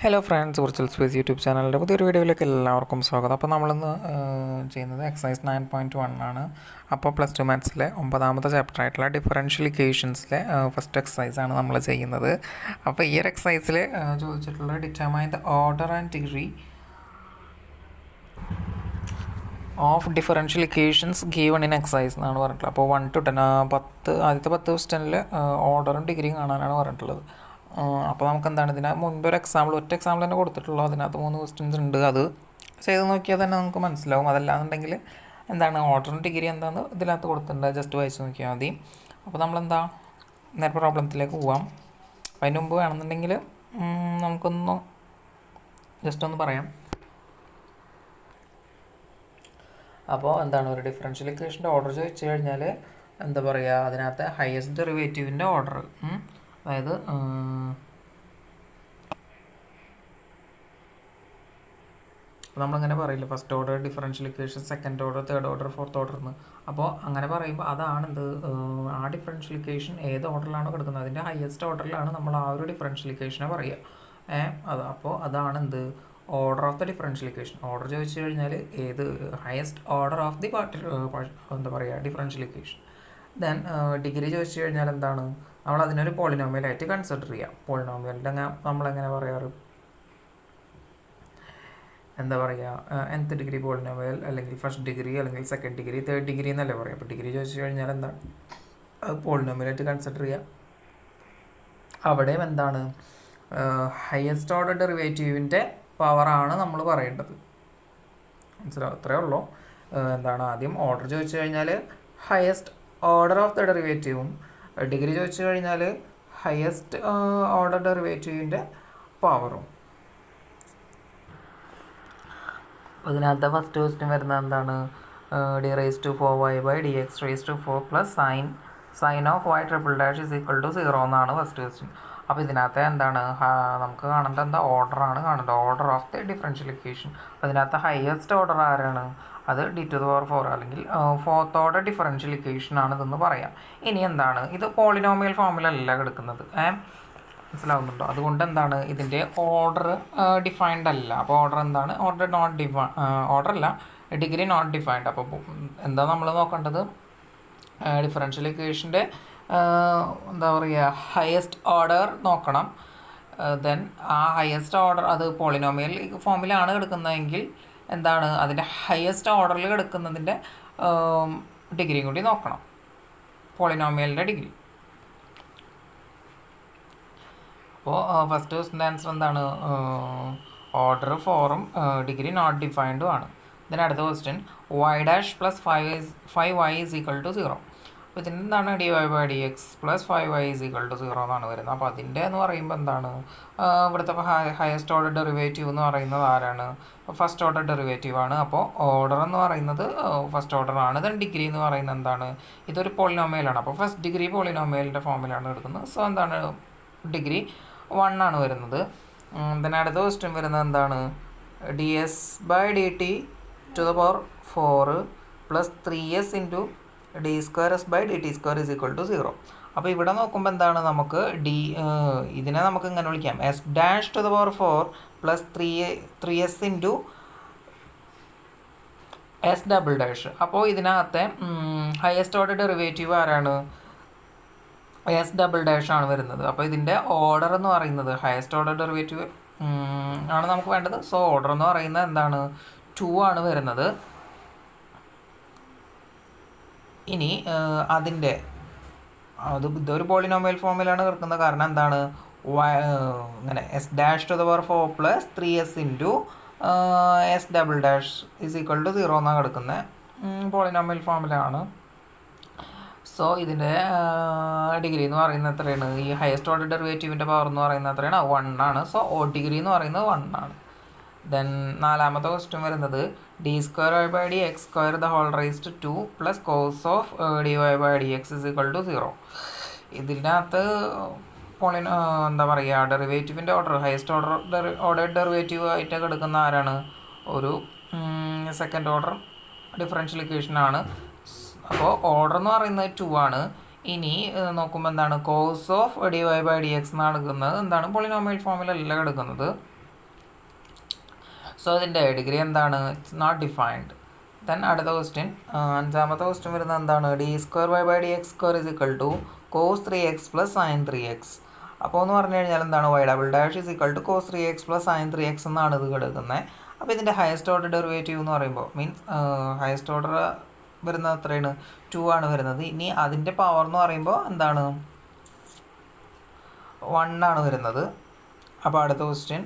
Hello friends, virtual space YouTube ചാനലിൻ്റെ പുതിയൊരു വീഡിയോയിലേക്ക് എല്ലാവർക്കും സ്വാഗതം. അപ്പോൾ നമ്മളിന്ന് ചെയ്യുന്നത് എക്സസൈസ് 9.1 ആണ്. അപ്പോൾ പ്ലസ് ടു മാത്സിലെ 9ാമത്തെ ചാപ്റ്റർ ആയിട്ടുള്ള ഡിഫറൻഷ്യൽ ഇക്വേഷൻസിലെ ഫസ്റ്റ് എക്സസൈസാണ് നമ്മൾ ചെയ്യുന്നത്. അപ്പോൾ ഈ ഒരു എക്സസൈസിൽ ചോദിച്ചിട്ടുള്ള determine the order and degree of differential equations given in exercise എന്നാണ് പറഞ്ഞിട്ടുള്ളത്. അപ്പോൾ 1 to 10 ആദ്യത്തെ 10 ക്വസ്റ്റനിൽ ഓർഡറും ഡിഗ്രിയും കാണാനാണ് പറഞ്ഞിട്ടുള്ളത്. അപ്പോൾ നമുക്ക് എന്താണ് ഇതിന് മുൻപ് ഒരു എക്സാമ്പിൾ, ഒറ്റ എക്സാമ്പിൾ തന്നെ കൊടുത്തിട്ടുള്ളൂ. അതിനകത്ത് 3 ക്വസ്റ്റ്യൻസ് ഉണ്ട്. അത് ചെയ്ത് നോക്കിയാൽ തന്നെ നമുക്ക് മനസ്സിലാവും. അതല്ലാന്നുണ്ടെങ്കിൽ എന്താണ് ഓർഡറും ഡിഗ്രി എന്താണെന്ന് ഇതിനകത്ത് കൊടുത്തിട്ടുണ്ട്, ജസ്റ്റ് വായിച്ച് നോക്കിയാൽ മതി. അപ്പോൾ നമ്മളെന്താ നേരെ പ്രോബ്ലത്തിലേക്ക് പോവാം. അതിന് മുമ്പ് വേണമെന്നുണ്ടെങ്കിൽ നമുക്കൊന്ന് ജസ്റ്റ് ഒന്ന് പറയാം. അപ്പോൾ എന്താണ് ഒരു ഡിഫറൻഷ്യൽ ഇക്വേഷൻ്റെ ഓർഡർ ചോദിച്ചു കഴിഞ്ഞാൽ എന്താ പറയുക, അതിനകത്ത് ഹയസ്റ്റ് ഡെറിവേറ്റീവിൻ്റെ ഓർഡർ, അതായത് നമ്മളിങ്ങനെ പറയില്ല first order differential equation, second order, third order, fourth order എന്ന്. അപ്പോൾ അങ്ങനെ പറയുമ്പോൾ അതാണിത്, ആ ഡിഫറൻഷ്യൽ ഇക്വേഷൻ ഏത് ഓർഡറിലാണോ കിടക്കുന്നത് അതിൻ്റെ ഹയസ്റ്റ് ഓർഡറിലാണ് നമ്മൾ ആ ഒരു ഡിഫറൻഷ്യൽ ഇക്വേഷനെ പറയുക. അപ്പോൾ അതാണെന്ത് order of the differential equation. Order ചോദിച്ചു കഴിഞ്ഞാൽ ഏത് ഹയസ്റ്റ് ഓർഡർ ഓഫ് ദി എന്താ പറയുക ഡിഫറൻഷ്യൽ ഇക്വേഷൻ. ദെൻ ഡിഗ്രി ചോദിച്ചു കഴിഞ്ഞാൽ എന്താണ്, നമ്മൾ അതിനൊരു പോളിനോമിയലായിട്ട് കൺസിഡർ ചെയ്യാം. പോളിനോമിയലിൻ്റെ നമ്മളെങ്ങനെ പറയാറ്, എന്താ പറയുക, nth ഡിഗ്രി പോളിനോമിയൽ, അല്ലെങ്കിൽ ഫസ്റ്റ് ഡിഗ്രി, അല്ലെങ്കിൽ സെക്കൻഡ് ഡിഗ്രി, തേർഡ് ഡിഗ്രി എന്നല്ലേ പറയാം. അപ്പോൾ ഡിഗ്രി ചോദിച്ചു കഴിഞ്ഞാൽ എന്താണ്, അത് പോളിനോമിയലായിട്ട് കൺസിഡർ ചെയ്യാം. അവിടെയും എന്താണ് ഹയസ്റ്റ് ഓർഡർ ഡെറിവേറ്റീവിൻ്റെ പവറാണ് നമ്മൾ പറയേണ്ടത്. മനസ്സിലാവും, അത്രയേ ഉള്ളൂ. എന്താണ് ആദ്യം ഓർഡർ ചോദിച്ചു കഴിഞ്ഞാൽ ഹയസ്റ്റ് ഓർഡർ ഓഫ് ദ ഡെറിവേറ്റീവും, ഡിഗ്രി ചോദിച്ചു കഴിഞ്ഞാൽ ഹയസ്റ്റ് ഓർഡർ ഡെറിവേറ്റീവിൻ്റെ പവറും. അപ്പോൾ ഇതിനകത്ത് ഫസ്റ്റ് ക്വസ്റ്റ്യൻ വരുന്നത് എന്താണ്, d raise to 4y by D x raise to 4 plus sine of y triple dash is equal to 0 എന്നാണ് ഫസ്റ്റ് ക്വസ്റ്റ്യൻ. അപ്പോൾ ഇതിനകത്ത് എന്താണ് നമുക്ക് കാണേണ്ടത്, എന്താ ഓർഡറാണ് കാണേണ്ടത്, order of the differential equation. അപ്പോൾ ഇതിനകത്ത് ഹയസ്റ്റ് ഓർഡർ ആരാണ്, അത് d⁴, അല്ലെങ്കിൽ ഫോർത്ത് ഓർഡർ ഡിഫറൻഷ്യൽ ഇക്വേഷൻ ആണ് ഇതെന്ന് പറയാം. ഇനി എന്താണ്, ഇത് പോളിനോമിയൽ ഫോമിലല്ല കിടക്കുന്നത്, മനസ്സിലാവുന്നുണ്ടോ? അതുകൊണ്ട് എന്താണ് ഇതിൻ്റെ ഓർഡർ ഡിഫൈൻഡ് അല്ല. അപ്പോൾ ഓർഡർ എന്താണ്, ഓർഡർ അല്ല, ഡിഗ്രി നോട്ട് ഡിഫൈൻഡ്. അപ്പോൾ എന്താ നമ്മൾ നോക്കേണ്ടത്, ഡിഫറൻഷ്യൽ ഇക്വേഷൻ്റെ എന്താ പറയുക ഹയസ്റ്റ് ഓർഡർ നോക്കണം. ദെൻ ആ ഹയസ്റ്റ് ഓർഡർ അത് പോളിനോമിയൽ ഫോമിലാണ് കിടക്കുന്നതെങ്കിൽ എന്താണ് അതിൻ്റെ ഹയസ്റ്റ് ഓർഡറിൽ കിടക്കുന്നതിൻ്റെ ഡിഗ്രിയും കൂടി നോക്കണം, പോളിനോമിയലിൻ്റെ ഡിഗ്രി. അപ്പോൾ ഫസ്റ്റ് ക്വസ്റ്റിൻ്റെ ആൻസർ എന്താണ്, ഓർഡർ 4ഉം ഡിഗ്രി നോട്ട് ഡിഫൈൻഡും ആണ്. ഇതിന് അടുത്ത question y dash plus 5y is equal to 0. അപ്പോൾ ഇതിനെന്താണ് dy/dx plus 5y is equal to 0 എന്നാണ് വരുന്നത്. അപ്പോൾ അതിൻ്റെ എന്ന് പറയുമ്പോൾ എന്താണ്, ഇവിടുത്തെ ഹയസ്റ്റ് ഓർഡർ ഡെറിവേറ്റീവ് എന്ന് പറയുന്നത് ആരാണ്, ഫസ്റ്റ് ഓർഡർ ഡെറിവേറ്റീവ് ആണ്. അപ്പോൾ ഓർഡർ എന്ന് പറയുന്നത് ഫസ്റ്റ് ഓർഡർ ആണ്. ദെൻ ഡിഗ്രി എന്ന് പറയുന്നത് എന്താണ്, ഇതൊരു പോളിനോമിയലാണ്. അപ്പോൾ ഫസ്റ്റ് ഡിഗ്രി പോളിനോമിയലിൻ്റെ ഫോമിലാണ് എടുക്കുന്നത്. സോ എന്താണ് ഡിഗ്രി 1 ആണ് വരുന്നത്. ദെൻ അടുത്ത ക്വസ്റ്റ്യൻ വരുന്നത് എന്താണ്, ds/dt to the power 4 plus 3s into d²s/dt² is equal to 0. അപ്പോൾ ഇവിടെ നോക്കുമ്പോൾ എന്താണ്, നമുക്ക് ഇതിനെ നമുക്ക് ഇങ്ങനെ വിളിക്കാം, s dash to the power 4 plus 3s into s double dash. അപ്പോൾ ഇതിനകത്തെ ഹയസ്റ്റ് ഓർഡർ ഡെറിവേറ്റീവ് ആരാണ്, എസ് ഡബിൾ ഡാഷ് ആണ് വരുന്നത്. അപ്പോൾ ഇതിൻ്റെ ഓർഡർ എന്ന് പറയുന്നത് ഹയസ്റ്റ് ഓർഡർ ഡെറിവേറ്റീവ് ആണ് നമുക്ക് വേണ്ടത്. സോ ഓർഡർ എന്ന് പറയുന്നത് എന്താണ് 2 ആണ് വരുന്നത്. ഇനി അതിൻ്റെ ഇതൊരു പോളിനോമിയൽ ഫോമിലാണ് കിടക്കുന്നത്. കാരണം എന്താണ് ഇങ്ങനെ s dash to the power 4 plus 3s into s double dash is equal to 0 എന്നാണ് കിടക്കുന്നത്, പോളിനോമിയൽ ഫോമിലാണ്. സോ ഇതിൻ്റെ ഡിഗ്രി എന്ന് പറയുന്നത് എത്രയാണ്, ഈ ഹയസ്റ്റ് ഓർഡർ ഡെറിവേറ്റീവിൻ്റെ പവർ എന്ന് പറയുന്നത് എത്രയാണ്, 1 ആണ്. സോ ഡിഗ്രി എന്ന് പറയുന്നത് 1 ആണ്. ദെൻ നാലാമത്തെ ക്വസ്റ്റ്യൻ വരുന്നത് d²/dx² the whole raised to 2 plus cos of dy/dx is equal to 0. ഇതിനകത്ത് എന്താ പറയുക ഡെറിവേറ്റീവിൻ്റെ ഓർഡർ ഹയസ്റ്റ് ഓർഡർ ഡെറിവേറ്റീവ് ആയിട്ട് കിടക്കുന്ന ആരാണ്, ഒരു സെക്കൻഡ് ഓർഡർ ഡിഫറൻഷ്യൽ ഇക്വേഷനാണ്. അപ്പോൾ ഓർഡർ എന്ന് പറയുന്നത് 2 ആണ്. ഇനി നോക്കുമ്പോൾ എന്താണ് കോസ് ഓഫ് dy/dx എന്നാണ് എടുക്കുന്നത്, എന്താണ് പോളിനോമിയൽ ഫോമിലല്ല എടുക്കുന്നത്. സോ അതിൻ്റെ ഡിഗ്രി എന്താണ്? It's not defined. ദെൻ അടുത്ത ക്വസ്റ്റ്യൻ, അഞ്ചാമത്തെ ക്വസ്റ്റ്യൻ വരുന്നത് എന്താണ്? D square y by D x square is equal to cos 3x plus sine 3x. അപ്പോൾ എന്ന് പറഞ്ഞു കഴിഞ്ഞാൽ എന്താണ്? Y double dash is equal to cos 3x plus sine 3x എന്നാണ് ഇത് കിടക്കുന്നത്. അപ്പോൾ ഇതിൻ്റെ ഹയസ്റ്റ് ഓർഡർ ഡെറിവേറ്റീവ് എന്ന് പറയുമ്പോൾ മീൻസ് ഹയസ്റ്റ് ഓർഡർ വരുന്നത് എത്രയാണ്? 2 ആണ് വരുന്നത്. ഇനി അതിൻ്റെ പവർ എന്ന് പറയുമ്പോൾ എന്താണ്? 1 ആണ് വരുന്നത്. അപ്പോൾ അടുത്ത ക്വസ്റ്റ്യൻ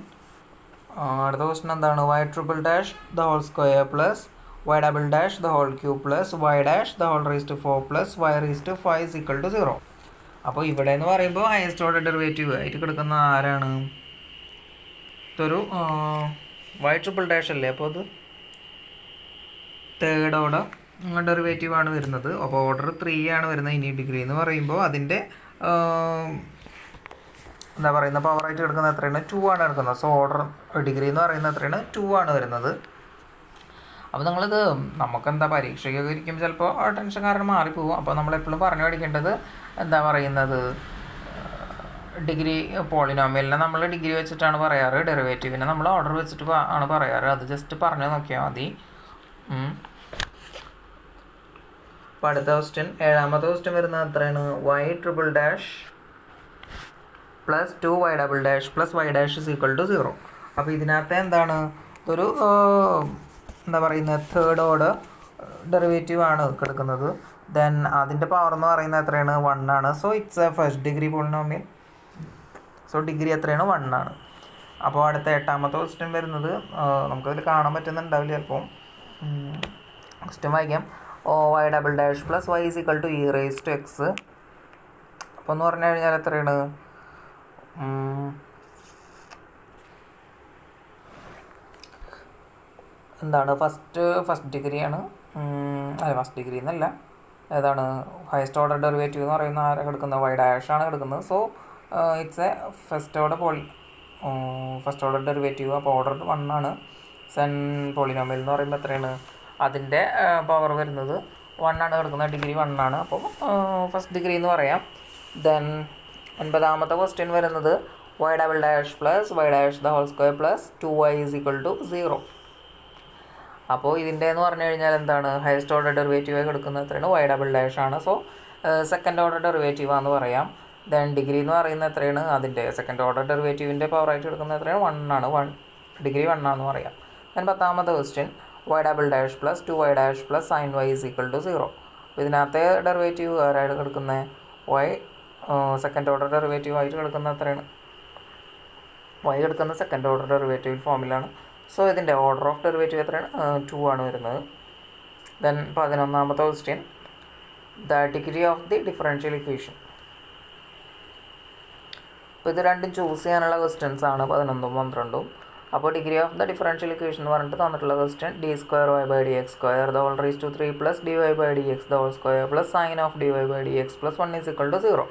എന്താണ്? Y triple dash the whole square plus y double dash the whole cube plus Y dash the whole raise to 4 plus y raise to 5 is equal to 0. അപ്പോൾ ഇവിടെ എന്ന് പറയുമ്പോൾ ഹയസ്റ്റ് ഓർഡർ ഡെറിവേറ്റീവ് ആയിട്ട് കിടക്കുന്ന ആരാണ്? ഇതൊരു Y triple dash അല്ലേ, അപ്പോൾ അത് തേർഡ് ഓർഡർ ഡെറിവേറ്റീവ് ആണ് വരുന്നത്. അപ്പോൾ ഓർഡർ 3 ആണ് വരുന്നത്. ഇനി ഡിഗ്രി എന്ന് പറയുമ്പോൾ അതിൻ്റെ എന്താ പറയുന്ന പവറായിട്ട് കിടക്കുന്നത് എത്രയാണ്? 2 ആണ് കിടക്കുന്നത്. സോ ഓർഡർ ഡിഗ്രി എന്ന് പറയുന്നത് എത്രയാണ്? 2 ആണ് വരുന്നത്. അപ്പോൾ നമ്മളിത് നമുക്കെന്താ പരീക്ഷയ്ക്കൊക്കെ ഇരിക്കും ചിലപ്പോൾ ടെൻഷൻ കാരണം മാറിപ്പോകും. അപ്പോൾ നമ്മളെപ്പോഴും പറഞ്ഞു പഠിക്കേണ്ടത് എന്താ പറയുന്നത്, ഡിഗ്രി പോളിനോമിയലിനെ നമ്മൾ ഡിഗ്രി വെച്ചിട്ടാണ് പറയാറ്, ഡെറിവേറ്റീവിനെ നമ്മൾ ഓർഡർ വെച്ചിട്ട് ആണ് പറയാറ്. അത് ജസ്റ്റ് പറഞ്ഞു നോക്കിയാൽ മതി. അപ്പോൾ അടുത്ത ക്വസ്റ്റ്യൻ, ഏഴാമത്തെ ക്വസ്റ്റ്യൻ വരുന്നത് എത്രയാണ്? Y triple dash plus 2y double dash plus Y dash is equal to 0. അപ്പോൾ ഇതിനകത്ത് എന്താണ്? ഇതൊരു എന്താ പറയുന്നത് തേർഡ് ഓർഡർ ഡെറിവേറ്റീവ് ആണ് കിടക്കുന്നത്. ദെൻ അതിൻ്റെ പവർ എന്ന് പറയുന്നത് എത്രയാണ്? 1 ആണ്. So it's A first degree polynomial. So degree എത്രയാണ്? 1 ആണ്. അപ്പോൾ അടുത്ത എട്ടാമത്തെ ക്വസ്റ്റ്യൻ വരുന്നത് നമുക്കതിൽ കാണാൻ പറ്റുന്നുണ്ടാവില്ല ചിലപ്പോൾ. ക്വസ്റ്റ്യൻ വായിക്കാം. Y double dash plus y is equal to e raise to x. അപ്പോൾ എന്ന് പറഞ്ഞു കഴിഞ്ഞാൽ എത്രയാണ്? എന്താണ്? ഫസ്റ്റ് ഡിഗ്രിയാണ്. അല്ല, ഫസ്റ്റ് ഡിഗ്രി എന്നല്ല, ഏതാണ്? ഹയസ്റ്റ് ഓർഡർ ഡെറിവേറ്റീവ് എന്ന് പറയുന്ന ആരാ കിടക്കുന്നത്? വൈ ഡാഷ് ആണ് കിടക്കുന്നത്. So it's A first order derivative. അപ്പോൾ ഓർഡർ 1 ആണ്. സെൻ പോളിനോമിയൽ എന്ന് പറയുമ്പോൾ എത്രയാണ്? അതിൻ്റെ പവർ വരുന്നത് 1 ആണ് കിടക്കുന്നത്. ഡിഗ്രി 1 ആണ്. അപ്പോൾ ഫസ്റ്റ് ഡിഗ്രി എന്ന് പറയാം. ദെൻ ഒൻപതാമത്തെ ക്വസ്റ്റ്യൻ വരുന്നത് y double dash plus Y dash the whole square plus 2y is equal to 0. അപ്പോൾ ഇതിൻ്റെ എന്ന് പറഞ്ഞു കഴിഞ്ഞാൽ എന്താണ്? ഹയസ്റ്റ് ഓർഡർ ഡെറിവേറ്റീവ് കിടക്കുന്നത് എത്രയാണ്? വൈ ഡബിൾ ഡാഷ് ആണ്. സോ സെക്കൻഡ് ഓർഡർ ഡെറിവേറ്റീവ് ആണെന്ന് പറയാം. ദെൻ ഡിഗ്രി എന്ന് പറയുന്നത് എത്രയാണ്? അതിൻ്റെ സെക്കൻഡ് ഓർഡർ ഡെറിവേറ്റീവിൻ്റെ പവറായിട്ട് കിടക്കുന്നത് എത്രയാണ്? 1 ആണ്. ഡിഗ്രി 1 ആണെന്ന് പറയാം. ദെൻ പത്താമത്തെ question, y double dash plus 2y dash plus sine y is equal to 0. അപ്പോൾ ഇതിനകത്തെ ഡെറിവേറ്റീവ് ആരായിട്ട് കിടക്കുന്നത്? വൈ സെക്കൻഡ് ഓർഡർ ഡെറിവേറ്റീവ് ആയിട്ട് കിടക്കുന്ന എത്രയാണ്? വൈ കിടക്കുന്ന സെക്കൻഡ് ഓർഡർ ഡെറിവേറ്റീവ് ഫോമിലാണ്. സോ ഇതിൻ്റെ ഓർഡർ ഓഫ് ഡെറിവേറ്റീവ് എത്രയാണ്? 2 ആണ് വരുന്നത്. ദെൻ 11ാമത്തെ question, the degree of the differential equation. അപ്പോൾ ഇത് രണ്ടും ചൂസ് ചെയ്യാനുള്ള ക്വസ്റ്റ്യൻസ് ആണ് 11ഉം 12ഉം. അപ്പോൾ degree of the differential equation എന്ന് പറഞ്ഞിട്ട് തന്നിട്ടുള്ള question, d square y by D x square the whole raise to 3 plus d y by D x the whole square plus sine of d y by D x plus 1 is equal to 0.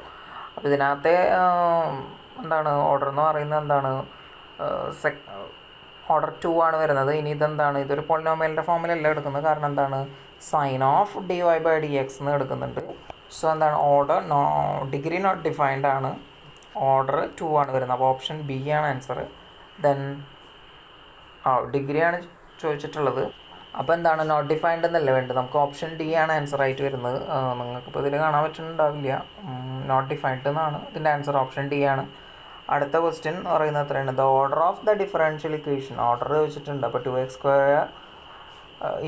അപ്പോൾ ഇതിനകത്തെ എന്താണ് order എന്ന് പറയുന്നത് എന്താണ്? Order 2 ആണ് വരുന്നത്. ഇനി ഇതെന്താണ്? ഇതൊരു പോളിനോമിയലിൻ്റെ ഫോമിലല്ല എടുക്കുന്നത്. കാരണം എന്താണ്? Sign of d y by D X എന്ന് എടുക്കുന്നുണ്ട്. സോ എന്താണ്? ഓർഡർ ഡിഗ്രി നോട്ട് ഡിഫൈൻഡ് ആണ്. ഓർഡർ 2 ആണ് വരുന്നത്. അപ്പോൾ ഓപ്ഷൻ ബി ആണ് ആൻസർ. ദെൻ ഡിഗ്രിയാണ് ചോദിച്ചിട്ടുള്ളത്. അപ്പോൾ എന്താണ്? നോട്ട് ഡിഫൈൻഡ് എന്നല്ല വേണ്ടത്. നമുക്ക് ഓപ്ഷൻ ഡി ആണ് ആൻസർ ആയിട്ട് വരുന്നത്. നിങ്ങൾക്കിപ്പോൾ ഇതിൽ കാണാൻ പറ്റുന്നുണ്ടാവില്ല. നോട്ട് ഡിഫൈൻഡ് എന്നാണ് ഇതിൻ്റെ ആൻസർ. ഓപ്ഷൻ ഡി ആണ്. അടുത്ത ക്വസ്റ്റ്യൻ പറയുന്നത് എത്രയാണ്? The order of the differential equation. Order ചോദിച്ചിട്ടുണ്ട്. അപ്പോൾ 2x square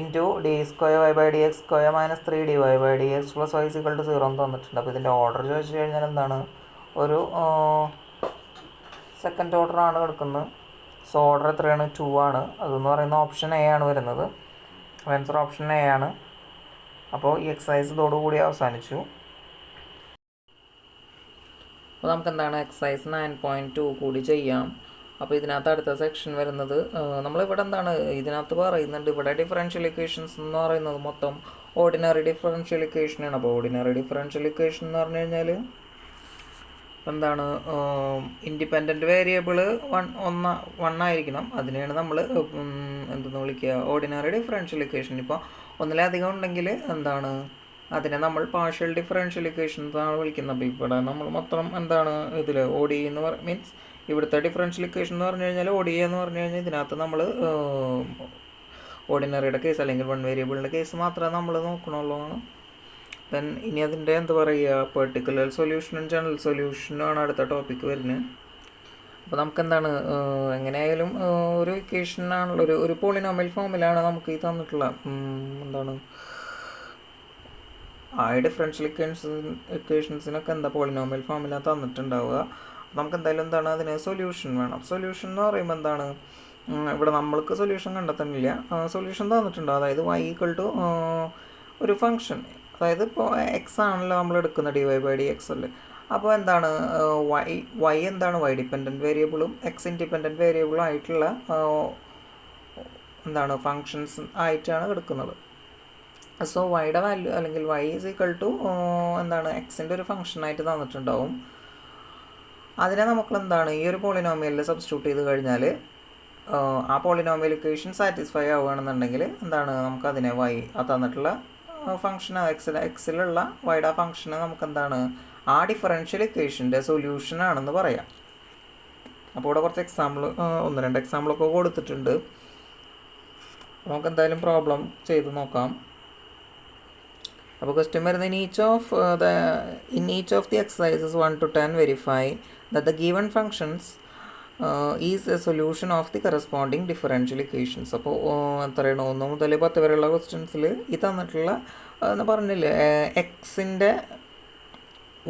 into d square y by D x square minus 3 d y by D x plus y is equal to 0 എന്ന് തന്നിട്ടുണ്ട്. അപ്പോൾ ഇതിൻ്റെ ഓർഡർ ചോദിച്ചു കഴിഞ്ഞാൽ എന്താണ്? ഒരു സെക്കൻഡ് ഓർഡർ ആണ് കിടക്കുന്നത്. സോ ഓർഡർ എത്രയാണ്? 2 ആണ്. അതെന്ന് പറയുന്ന ഓപ്ഷൻ എ ആണ് വരുന്നത്. ആൻസർ ഓപ്ഷൻ എ ആണ്. അപ്പോൾ ഈ എക്സസൈസ് ഇതോടുകൂടി അവസാനിച്ചു. അപ്പോൾ നമുക്ക് എന്താണ്? എക്സസൈസ് 9.2 കൂടി ചെയ്യാം. അപ്പോൾ ഇതിനകത്ത് അടുത്ത സെക്ഷൻ വരുന്നത് നമ്മളിവിടെ എന്താണ് ഇതിനകത്ത് പറയുന്നുണ്ട്, ഇവിടെ ഡിഫറൻഷ്യൽ ഇക്വേഷൻസ് എന്ന് പറയുന്നത് മൊത്തം ഓർഡിനറി ഡിഫറൻഷ്യൽ ഇക്വേഷനാണ്. അപ്പോൾ ഓർഡിനറി ഡിഫറൻഷ്യൽ ഇക്വേഷൻ എന്ന് പറഞ്ഞു കഴിഞ്ഞാൽ എന്താണ്? ഇൻഡിപെൻഡൻറ്റ് വേരിയബിൾ 1 ആയിരിക്കണം. അതിനെയാണ് നമ്മൾ എന്തെന്ന് വിളിക്കുക? Ordinary differential equation. ഇപ്പോൾ ഒന്നിലധികം ഉണ്ടെങ്കിൽ എന്താണ്? അതിനെ നമ്മൾ പാർഷ്യൽ ഡിഫറൻഷ്യൽ ഇക്വേഷൻസ് എന്നാണ് വിളിക്കുന്നത്. അപ്പോൾ ഇവിടെ നമ്മൾ മൊത്തം എന്താണ് ഇതിൽ ODE എന്ന് മീൻസ് ഇവിടുത്തെ ഡിഫറൻഷ്യൽ ഇക്വേഷൻ എന്ന് പറഞ്ഞു കഴിഞ്ഞാൽ ODE എന്ന് പറഞ്ഞു കഴിഞ്ഞാൽ ഇതിനകത്ത് നമ്മൾ ഓർഡിനറിയുടെ കേസ് അല്ലെങ്കിൽ വൺ വേരിയബിളിൻ്റെ കേസ് മാത്രമേ നമ്മൾ നോക്കണുള്ളൂ. ദെൻ ഇനി അതിൻ്റെ എന്താ പറയുക പെർട്ടിക്കുലർ സൊല്യൂഷനും ജനറൽ സൊല്യൂഷനും ആണ് അടുത്ത ടോപ്പിക്ക് വരുന്നത്. അപ്പോൾ നമുക്കെന്താണ് എങ്ങനെയായാലും ഒരു ഇക്വേഷനാണുള്ള ഒരു പോളിനോമിയൽ ഫോമിലാണ് നമുക്ക് ഈ തന്നിട്ടുള്ള എന്താണ് ആ ഡിഫറൻഷ്യൽ ഇക്വേഷൻസിനൊക്കെ എന്താ പോളിനോമിയൽ ഫോമിലാണ് തന്നിട്ടുണ്ടാവുക. നമുക്ക് എന്തായാലും എന്താണ് അതിന് സൊല്യൂഷൻ വേണം. സൊല്യൂഷൻ എന്ന് പറയുമ്പോൾ എന്താണ് ഇവിടെ നമ്മൾക്ക് സൊല്യൂഷൻ കണ്ടെത്തണില്ല, സൊല്യൂഷൻ തന്നിട്ടുണ്ട്. അതായത് y ഒരു ഫംഗ്ഷൻ, അതായത് ഇപ്പോൾ എക്സ് ആണല്ലോ നമ്മൾ എടുക്കുന്ന dy/dx അല്ലേ. അപ്പോൾ എന്താണ് y എന്താണ് y ഡിപ്പെൻഡൻറ്റ് വേരിയബിളും എക്സ് ഇൻഡിപെൻഡൻറ്റ് വേരിയബിളും ആയിട്ടുള്ള എന്താണ് ഫങ്ഷൻസ് ആയിട്ടാണ് എടുക്കുന്നത്. സോ വൈയുടെ വാല്യൂ അല്ലെങ്കിൽ y എന്താണ് എക്സിൻ്റെ ഒരു ഫംഗ്ഷനായിട്ട് തന്നിട്ടുണ്ടാവും. അതിനെ നമുക്ക് എന്താണ് ഈ ഒരു പോളിനോമിയലിൽ സബ്സ്റ്റിറ്റ്യൂട്ട് ചെയ്ത് കഴിഞ്ഞാൽ ആ പോളിനോമിയൽ ഇക്വേഷൻ സാറ്റിസ്ഫൈ ആവുകയാണെന്നുണ്ടെങ്കിൽ എന്താണ് നമുക്കതിനെ ആ തന്നിട്ടുള്ള ഫംഗ്ഷൻ എക്സിലുള്ള വൈയുടെ ഫംഗ്ഷന് നമുക്ക് എന്താണ് ആ ഡിഫറൻഷ്യൽ ഇക്വേഷൻ്റെ സൊല്യൂഷൻ ആണെന്ന് പറയാം. അപ്പോൾ ഇവിടെ കുറച്ച് എക്സാമ്പിൾ 1-2 എക്സാമ്പിളൊക്കെ കൊടുത്തിട്ടുണ്ട്. നമുക്ക് എന്തായാലും പ്രോബ്ലം ചെയ്ത് നോക്കാം. അപ്പോൾ ക്വസ്റ്റ്യൻ വരുന്നത് in each of the exercises 1 to 10 verify that the given functions is a solution of the corresponding differential equations. അപ്പോൾ എത്രയാണ് 1 മുതൽ 10 വരെയുള്ള ക്വസ്റ്റ്യൻസിൽ ഈ തന്നിട്ടുള്ള എന്ന് പറഞ്ഞില്ലേ എക്സിൻ്റെ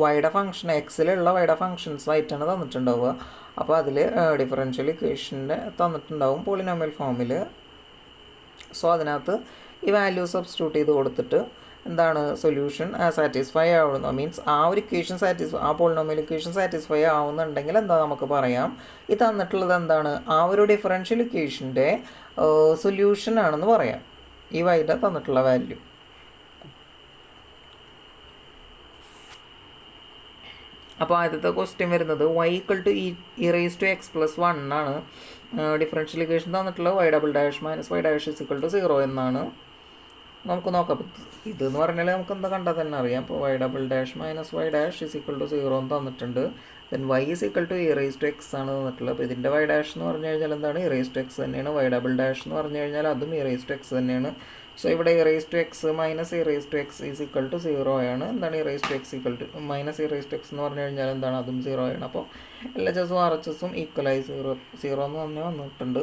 വൈയുടെ ഫംഗ്ഷൻ എക്സിലുള്ള വൈയുടെ ഫംഗ്ഷൻസ് ആയിട്ടാണ് തന്നിട്ടുണ്ടാവുക. അപ്പോൾ അതിൽ ഡിഫറൻഷ്യൽ ഇക്വേഷൻ്റെ തന്നിട്ടുണ്ടാവും പോളിനോമിയൽ ഫോമിൽ. സോ അതിനകത്ത് ഈ വാല്യൂ സബ്സ്റ്റിറ്റ്യൂട്ട് ചെയ്ത് കൊടുത്തിട്ട് എന്താണ് സൊല്യൂഷൻ സാറ്റിസ്ഫൈ ആവുന്നു, മീൻസ് ആ ഒരു ഇക്വേഷൻ ആ പോളിനോമിയൽ ഇക്വേഷൻ സാറ്റിസ്ഫൈ ആവുന്നുണ്ടെങ്കിൽ എന്താ നമുക്ക് പറയാം ഇത് തന്നിട്ടുള്ളത് എന്താണ് ആ ഒരു ഡിഫറൻഷ്യൽ ഇക്വേഷൻ്റെ സൊല്യൂഷൻ ആണെന്ന് പറയാം ഈ വൈയുടെ തന്നിട്ടുള്ള വാല്യൂ. അപ്പോൾ ആദ്യത്തെ ക്വസ്റ്റ്യൻ വരുന്നത് y e⁻x+1 ആണ്. ഡിഫറൻഷ്യൽ ഇക്വേഷൻ തന്നിട്ടുള്ള y′′ - y'(0) എന്നാണ്. നമുക്ക് നോക്കാം. ഇതെന്ന് പറഞ്ഞാൽ നമുക്ക് എന്താ കണ്ടാൽ തന്നെ അറിയാം. അപ്പോൾ y′′ - y'(0) എന്ന് തന്നിട്ടുണ്ട്. ദെൻ y e⁻x ആണ് തന്നിട്ടുള്ളത്. അപ്പോൾ ഇതിൻ്റെ y' എന്ന് പറഞ്ഞു കഴിഞ്ഞാൽ എന്താണ് e⁻x തന്നെയാണ്. y′′ എന്ന് പറഞ്ഞു കഴിഞ്ഞാൽ അതും e⁻x തന്നെയാണ്. സോ ഇവിടെ e⁻x - e⁻x 0 ആണ്. എന്താണ് e⁻x എന്ന് പറഞ്ഞു കഴിഞ്ഞാൽ എന്താണ് അതും 0 ആണ്. അപ്പോൾ LHSഉം RHSഉം ഈക്വലായി 0 എന്ന് തന്നെ വന്നിട്ടുണ്ട്.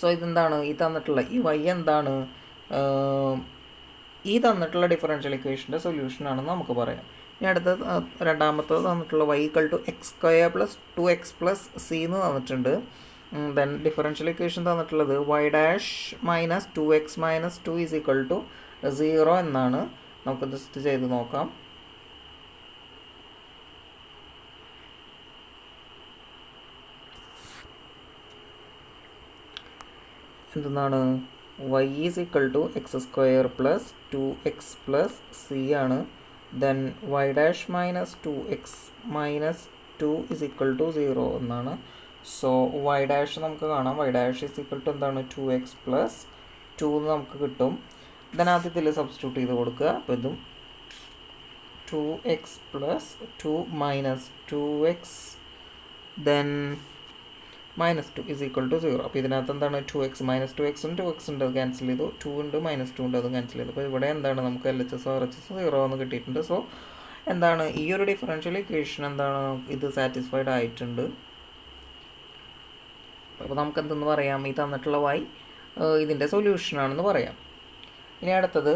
സോ ഇതെന്താണ് ഈ തന്നിട്ടുള്ള ഈ y എന്താണ് ഈ തന്നിട്ടുള്ള ഡിഫറൻഷ്യൽ ഇക്വേഷൻ്റെ സൊല്യൂഷൻ ആണെന്ന് നമുക്ക് പറയാം. ഇനി അടുത്തത് രണ്ടാമത്തത് തന്നിട്ടുള്ള y x² + 2x + c എന്ന് തന്നിട്ടുണ്ട്. ദെൻ ഡിഫറൻഷ്യൽ ഇക്വേഷൻ തന്നിട്ടുള്ളത് y' - 2x - 2 = 0 എന്നാണ്. നമുക്ക് ജസ്റ്റ് ചെയ്ത് നോക്കാം. എന്താണ് y = x² + 2x + c ആണ്. ദെൻ y' - 2x - 2 = 0 എന്നാണ്. സോ y' നമുക്ക് കാണാം. y' എന്താണ് 2x + 2 എന്ന് നമുക്ക് കിട്ടും. ദെൻ ആദ്യത്തിൽ സബ്സ്റ്റിറ്റ്യൂട്ട് ചെയ്ത് കൊടുക്കുക. അപ്പോൾ ഇതും 2x + 2 - 2x ദെൻ -2 = 0. അപ്പോൾ ഇതിനകത്ത് എന്താണ് 2x - 2x ഉണ്ട് 2x ഉണ്ട് അത് ക്യാൻസൽ ചെയ്തു. 2 ഉണ്ട് -2 ഉണ്ട് അത് ക്യാൻസൽ ചെയ്തു. അപ്പോൾ ഇവിടെ എന്താണ് നമുക്ക് LHS RHS 0 എന്ന് കിട്ടിയിട്ടുണ്ട്. സോ എന്താണ് ഈ ഒരു ഡിഫറൻഷ്യൽ ഇക്വേഷൻ എന്താണ് ഇത് സാറ്റിസ്ഫൈഡ് ആയിട്ടുണ്ട്. അപ്പോൾ നമുക്ക് എന്തെന്ന് പറയാം ഈ തന്നിട്ടുള്ള y ഇതിൻ്റെ സൊല്യൂഷനാണെന്ന് പറയാം. ഇനി അടുത്തത്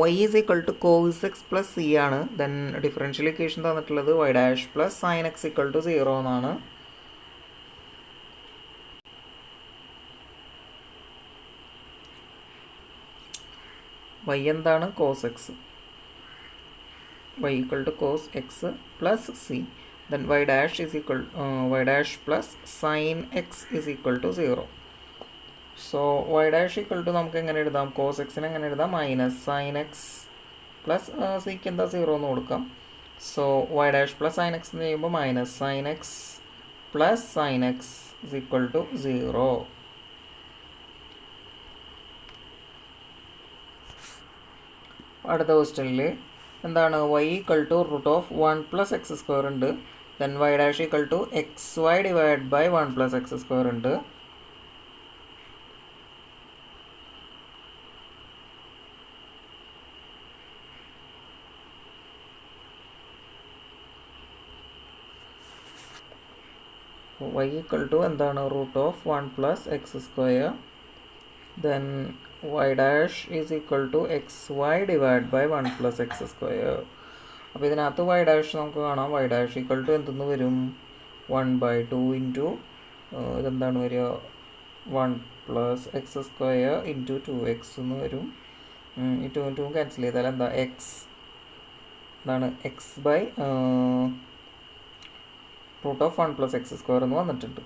y = cos x + c ആണ്. ദെൻ ഡിഫറൻഷ്യൽ ഇക്വേഷൻ തന്നിട്ടുള്ളത് y' + sin x = 0 എന്നാണ്. y എന്താണ് cos x, y = cos x + c. Then y' + sin x = 0. So y' നമുക്ക് എങ്ങനെ എഴുതാം cos x എങ്ങനെ എഴുതാം -sin x + c എന്താ 0 എന്ന് കൊടുക്കാം. സോ y' + sin x എന്ന് ചെയ്യുമ്പോൾ -sin x + sin x = 0. അടുത്ത ക്വസ്റ്റ്യനിൽ എന്താണ് y equal to root of 1 plus X square ഉണ്ട്. Then y dash equal to X Y divide by 1 plus X square ഉണ്ട്. y ഈക്വൽ ടു എന്താണ് root of 1 plus X square. Then y dash is equal to X Y divide by 1 plus X square. അപ്പോൾ ഇതിനകത്ത് y dash നമുക്ക് കാണാം. y dash equal to എന്തെന്ന് വരും 1/2 into ഇതെന്താണ് വരിക 1 plus X square into 2x എന്ന് വരും. ഈ 2 2 ക്യാൻസൽ ചെയ്താൽ എന്താ എക്സ് എന്താണ് X by root of 1 plus X square എന്ന് വന്നിട്ടുണ്ട്.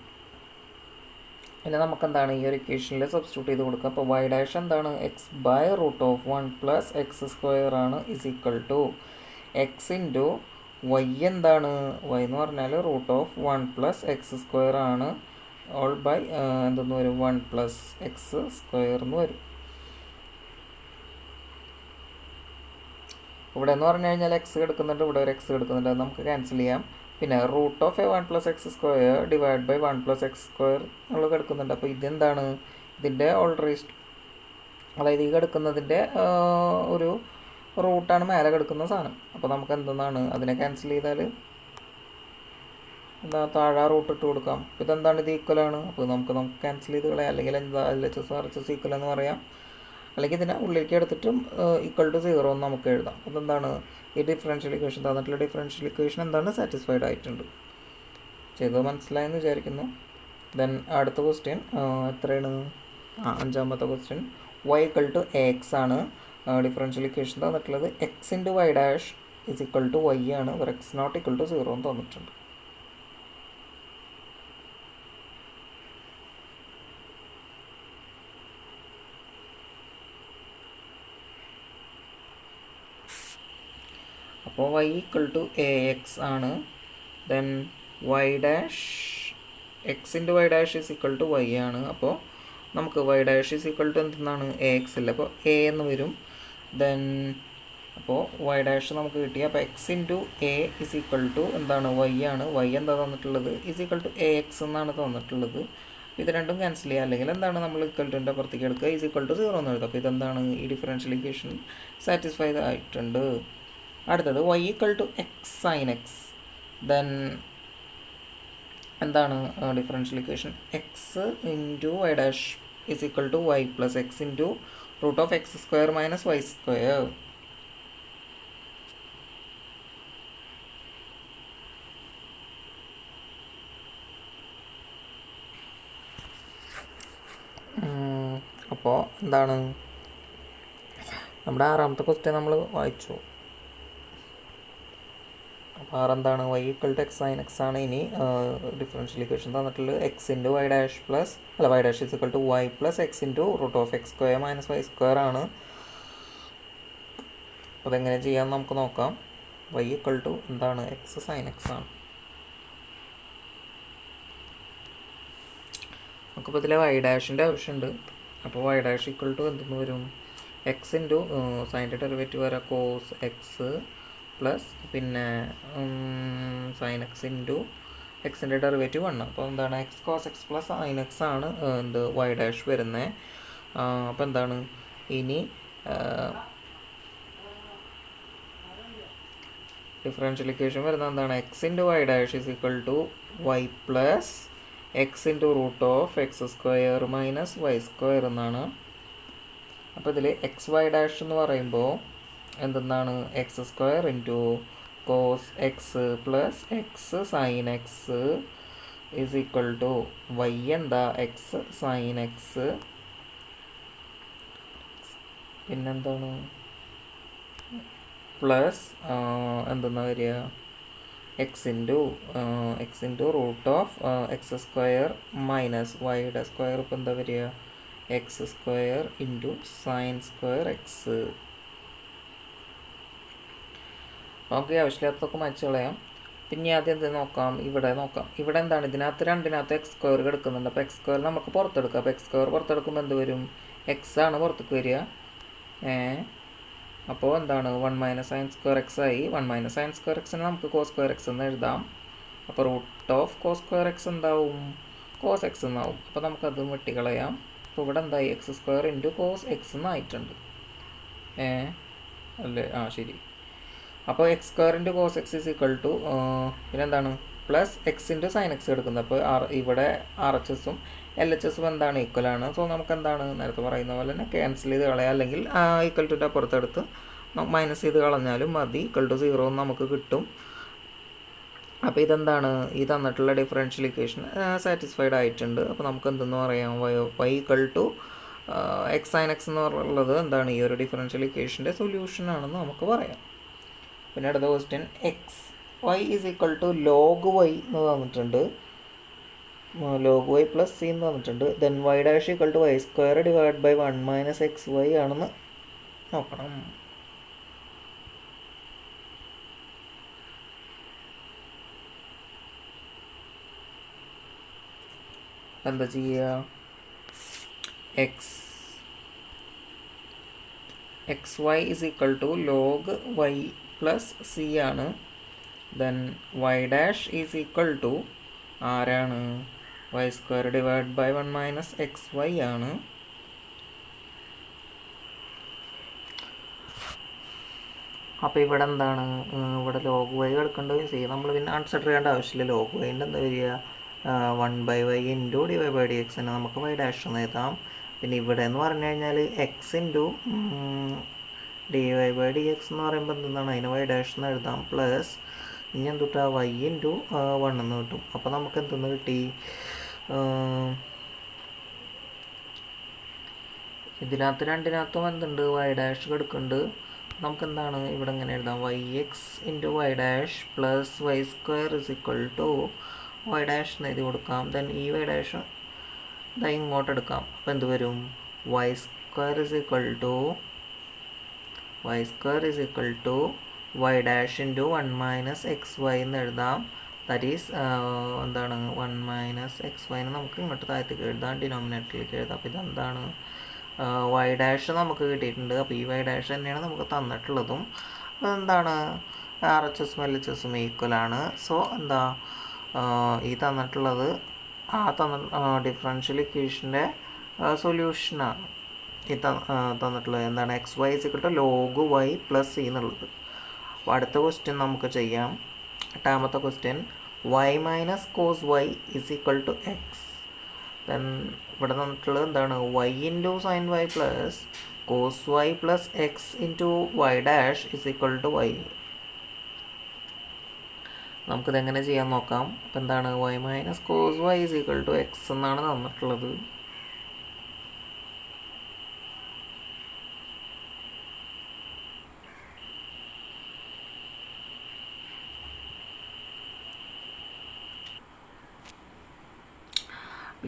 ഇനി നമുക്ക് എന്താണ് ഈ ഒരു ഇക്വേഷനിൽ സബ്സ്റ്റിറ്റ്യൂട്ട് ചെയ്ത് കൊടുക്കുക. അപ്പോൾ y ഡാഷ് എന്താണ് X by root of 1 plus X square ആണ് is equal to X into Y എന്താണ് y എന്ന് പറഞ്ഞാൽ root of 1 plus X square ആണ് ഓൾ ബൈ എന്തെന്ന് വരും 1 പ്ലസ് എക്സ് സ്ക്വയർ എന്ന് വരും. ഇവിടെ എന്ന് പറഞ്ഞു കഴിഞ്ഞാൽ എക്സ് എടുക്കുന്നുണ്ട്, ഇവിടെ ഒരു എക്സ് എടുക്കുന്നുണ്ട്, അത് നമുക്ക് ക്യാൻസൽ ചെയ്യാം. പിന്നെ root of 1 plus X square divide by 1 plus X square നമ്മൾ കിടക്കുന്നുണ്ട്. അപ്പോൾ ഇതെന്താണ് ഇതിൻ്റെ ഓൾറേസ്റ്റ്, അതായത് ഈ കിടക്കുന്നതിൻ്റെ ഒരു റൂട്ടാണ് മേലെ കിടക്കുന്ന സാധനം. അപ്പോൾ നമുക്ക് എന്തെന്നാണ് അതിനെ ക്യാൻസൽ ചെയ്താൽ എന്താ താഴെ റൂട്ട് ഇട്ട് കൊടുക്കാം. അപ്പോൾ ഇതെന്താണ് ഇത് ഈക്വലാണ്. അപ്പോൾ നമുക്ക് ക്യാൻസൽ ചെയ്ത് കളയാം. അല്ലെങ്കിൽ എന്താ LHS ഈക്വൽ എന്ന് പറയാം. അല്ലെങ്കിൽ ഇതിനെ ഉള്ളിലേക്ക് എടുത്തിട്ടും ഈക്വൽ ടു 0 എന്ന് നമുക്ക് എഴുതാം. അതെന്താണ് ഈ ഡിഫറൻഷ്യൽ ഇക്വേഷൻ തന്നിട്ടുള്ള ഡിഫറൻഷ്യൽ ഇക്വേഷൻ എന്താണ് സാറ്റിസ്ഫൈഡ് ആയിട്ടുണ്ട്. ചെയ്തത് മനസ്സിലായെന്ന് വിചാരിക്കുന്നു. ദെൻ അടുത്ത ക്വസ്റ്റ്യൻ എത്രയാണ്, അഞ്ചാമത്തെ question y equal to ax ആണ്. ഡിഫറൻഷ്യൽ ഇക്വേഷൻ തന്നിട്ടുള്ളത് X into Y dash is equal to y ആണ്. x നോട്ട് ഈക്വൽ ടു 0 എന്ന് തന്നിട്ടുണ്ട്. അപ്പോൾ y ഈക്വൽ ടു ax ആണ്. Then y dash x into Y dash is equal to y ആണ്. അപ്പോൾ നമുക്ക് y dash is equal to എന്താണ് ax അല്ല, അപ്പോൾ a എന്ന് വരും. ദെൻ അപ്പോൾ y ഡാഷ് നമുക്ക് കിട്ടി. അപ്പോൾ x into a is equal to എന്താണ് y ആണ്. y എന്താ തന്നിട്ടുള്ളത് ഇസ് ഈക്വൽ ടു ax എന്നാണ് തന്നിട്ടുള്ളത്. ഇത് രണ്ടും ക്യാൻസൽ ചെയ്യുക. അല്ലെങ്കിൽ എന്താണ് നമ്മൾ ഈക്വൽ ടുൻ്റെ പുറത്തേക്ക് എടുക്കുക, ഇസ് ഈക്വൽ ടു 0 എന്ന് എഴുതുക. അപ്പോൾ ഇതെന്താണ് ഈ ഡിഫറൻഷ്യൽ ഇക്വേഷൻ സാറ്റിസ്ഫൈഡ് ആയിട്ടുണ്ട്. അടുത്തത് y equal to X sine X. Then എന്താണ് differential equation X into Y dash is equal to Y plus X into root of X square minus Y square. അപ്പോൾ എന്താണ് നമ്മുടെ ആറാമത്തെ ക്വസ്റ്റ്യൻ നമ്മൾ വായിച്ചു. അപ്പോൾ ആറെന്താണ് y equal to X sine X ആണ്. ഇനി ഡിഫറൻഷ്യൽ ഇക്വേഷൻ തന്നിട്ടുള്ളത് X into Y dash plus Y dash is equal to Y plus X into root of X square minus Y square ആണ്. അപ്പോൾ അതെങ്ങനെ ചെയ്യാമെന്ന് നമുക്ക് നോക്കാം. y ഈക്വൽ ടു എന്താണ് എക്സ് സൈൻ എക്സ് ആണ്. നമുക്കിപ്പോൾ ഇതിൽ വൈ ഡാഷിൻ്റെ ആവശ്യമുണ്ട്. അപ്പോൾ വൈ ഡാഷ് ഈക്വൽ ടു എന്തെന്ന് വരും എക്സ് ഇൻറ്റു സൈൻ്റെ ഡെറിവേറ്റീവ് വരാം കോസ് എക്സ് പ്ലസ് പിന്നെ സൈൻ എക്സ് ഇൻറ്റു എക്സിൻ്റെ ഡെറിവേറ്റീവ് 1. അപ്പോൾ എന്താണ് x cos X plus sine X ആണ് എന്ത് വൈ ഡാഷ് വരുന്നത്. അപ്പോൾ എന്താണ് ഇനി ഡിഫറൻഷ്യൽ ഇക്വേഷൻ വരുന്നത് എന്താണ് X into Y dash is equal to Y plus X into root of X square minus Y square എന്നാണ്. അപ്പോൾ ഇതിൽ എക്സ് വൈ ഡാഷ് എന്ന് പറയുമ്പോൾ എന്തെന്നാണ് X square into cos X plus X sine X is equal to Y എന്താ X sine X പിന്നെന്താണ് plus എന്തെന്നാ വരിക X into root of X square minus വൈയുടെ സ്ക്വയർ ഇപ്പോൾ എന്താ വരിക X square into sine square X. നമുക്ക് ആവശ്യമില്ലാത്തതൊക്കെ മായ്ച്ച് കളയാം. പിന്നെ ആദ്യം എന്ത് നോക്കാം, ഇവിടെ നോക്കാം. ഇവിടെ എന്താണ് ഇതിനകത്ത് രണ്ടിനകത്ത് എക്സ് സ്ക്വയർ കിടക്കുന്നുണ്ട്. അപ്പോൾ എക്സ് സ്ക്വയർ നമുക്ക് പുറത്തെടുക്കാം. അപ്പോൾ എക്സ് സ്ക്വയർ പുറത്തെടുക്കുമ്പോൾ എന്ത് വരും എക്സ് ആണ് പുറത്തേക്ക് വരിക. അപ്പോൾ എന്താണ് 1 മൈനസ് സൈൻ സ്ക്വയർ എക്സ് ആയി. 1 മൈനസ് സൈൻ സ്ക്വയർ എക്സിനെ നമുക്ക് കോസ് സ്ക്വയർ എക്സ് എന്ന് എഴുതാം. അപ്പോൾ root of cos square X എന്താവും? കോസ് എക്സ് എന്നാവും. അപ്പോൾ നമുക്കത് വെട്ടിക്കളയാം. അപ്പോൾ ഇവിടെ എന്തായി? X square into cos X എന്നായിട്ടുണ്ട്. അല്ലേ? ശരി. അപ്പോൾ X square into cos X is equal to പിന്നെന്താണ് plus X into sine X എടുക്കുന്നത്. അപ്പോൾ ഇവിടെ ആർ എച്ച് എസും എൽ എച്ച് എസും എന്താണ്? ഈക്വലാണ്. സോ നമുക്ക് എന്താണ് നേരത്തെ പറയുന്ന പോലെ തന്നെ ക്യാൻസൽ ചെയ്ത് കളയാം, അല്ലെങ്കിൽ ഈക്വൽ ടു അപ്പുറത്തെടുത്ത് മൈനസ് ചെയ്ത് കളഞ്ഞാലും മതി. ഈക്വൽ ടു 0 നമുക്ക് കിട്ടും. അപ്പോൾ ഇതെന്താണ്? ഈ തന്നിട്ടുള്ള ഡിഫറൻഷ്യൽ ഇക്വേഷൻ സാറ്റിസ്ഫൈഡ് ആയിട്ടുണ്ട്. അപ്പോൾ നമുക്ക് എന്തെന്ന് പറയാം? y equal to X sine x എന്ന് പറയുന്നത് എന്താണ്? ഈ ഒരു ഡിഫറൻഷ്യൽ ഇക്വേഷൻ്റെ സൊല്യൂഷൻ ആണെന്ന് നമുക്ക് പറയാം. പിന്നെ അടുത്ത question X Y is equal to log Y എന്ന് തന്നിട്ടുണ്ട്. ലോഗ് വൈ പ്ലസ് സി എന്ന് തന്നിട്ടുണ്ട്. Then Y dash equal to Y square divide by 1 minus X Y ആണെന്ന് നോക്കണം. എന്താ ചെയ്യുക? X Y is equal to log Y plus C ആണ്. Then Y dash is equal to ആരാണ്? Y square divide by 1 minus X Y ആണ്. അപ്പോൾ ഇവിടെ എന്താണ്? ഇവിടെ ലോഗ് വൈ എടുക്കേണ്ടത് സി നമ്മൾ പിന്നെ കൺസിഡർ ചെയ്യേണ്ട ആവശ്യമില്ല. ലോഗ് വൈൻ്റെ എന്താ വരിക? 1/y into dy by D എക്സിനെ നമുക്ക് വൈ ഡാഷ് എന്ന് എഴുതാം. പിന്നെ ഇവിടെ എന്ന് പറഞ്ഞു കഴിഞ്ഞാൽ X into dy by D X എന്ന് പറയുമ്പോൾ എന്താണ്? അതിന് വൈ ഡാഷ് എന്ന് എഴുതാം. പ്ലസ് ഇനി എന്തുട്ടാ? വൈ ഇൻറ്റു 1 എന്ന് കിട്ടും. അപ്പോൾ നമുക്ക് എന്തെന്ന് കിട്ടി? ഇതിനകത്ത് രണ്ടിനകത്തും എന്തുണ്ട്? വൈ ഡാഷ് എടുക്കുന്നുണ്ട്. നമുക്ക് എന്താണ് ഇവിടെ ഇങ്ങനെ എഴുതാം? Y x into Y dash plus y square is equal to y dash എന്ന് എഴുതി കൊടുക്കാം. ദെൻ ഈ വൈ ഡാഷ് ഇതാ ഇങ്ങോട്ട് എടുക്കാം. അപ്പോൾ എന്ത് വരും? Y square is equal to y dash into 1 minus X y എന്ന് എഴുതാം. ദാറ്റ് ഈസ് എന്താണ്? 1 മൈനസ് എക്സ് വൈന്ന് നമുക്ക് ഇങ്ങോട്ട് താഴത്തേക്ക് എഴുതാം, ഡിനോമിനേറ്ററിലേക്ക് എഴുതാം. അപ്പോൾ ഇതെന്താണ്? വൈ ഡാഷ് നമുക്ക് കിട്ടിയിട്ടുണ്ട്. അപ്പോൾ ഈ വൈ ഡാഷ് തന്നെയാണ് നമുക്ക് തന്നിട്ടുള്ളതും. അതെന്താണ്? ആർ എച്ച് എസും എൽ എച്ച് എസും ഈക്വലാണ്. സോ എന്താ ഈ തന്നിട്ടുള്ളത് ഡിഫറൻഷ്യൽ ഇക്വേഷൻ്റെ സൊല്യൂഷനാണ്. ഈ തന്നിട്ടുള്ളത് എന്താണ്? X Y is equal to log Y plus C എന്നുള്ളത്. അപ്പോൾ അടുത്ത ക്വസ്റ്റ്യൻ നമുക്ക് ചെയ്യാം. എട്ടാമത്തെ question Y minus cos Y is equal to X. Then ഇവിടെ തന്നിട്ടുള്ളത് എന്താണ്? Y into sine Y plus cos Y plus X into Y dash is equal to Y. നമുക്കിതെങ്ങനെ ചെയ്യാൻ നോക്കാം. അപ്പോൾ എന്താണ്? Y minus cos Y is equal to X എന്നാണ് തന്നിട്ടുള്ളത്.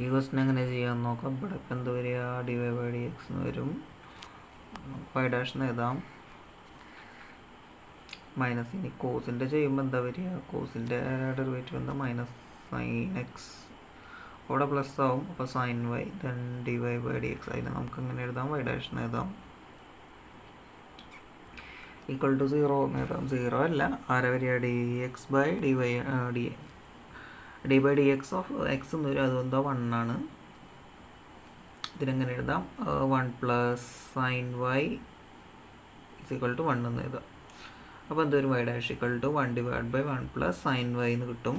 ഈ ക്വസ്റ്റൻ എങ്ങനെ ചെയ്യാൻ നോക്കാം. ഇവിടെ ഇപ്പം എന്ത് വരിക? ഡിവൈ ബൈ ഡി എക്സ് എന്ന് വരും. വൈ ഡാഷ് എന്ന് എഴുതാം. മൈനസ് ഇനി കോസിൻ്റെ ചെയ്യുമ്പോൾ എന്താ വരിക? കോസിൻ്റെ ഡെറിവേറ്റീവ് എന്താ? Minus sine X. അവിടെ പ്ലസ് ആവും. അപ്പോൾ sine Y then dy by D X. അതിന് നമുക്ക് എങ്ങനെ എഴുതാം? വൈ ഡാഷ് എന്ന് എഴുതാം. ഈക്വൽ ടു 0 എന്ന് എഴുതാം. 0 അല്ല, ആരെ വരിക? D x by d y d by D x of x എന്ന് വരും. അതുകൊണ്ടോ 1 ആണ്. ഇതിനെങ്ങനെ എഴുതാം? 1 plus sine y is equal to 1 എന്ന് എഴുതാം. അപ്പോൾ എന്തൊരു y dash equal to 1 divide by 1 plus sine y എന്ന് കിട്ടും.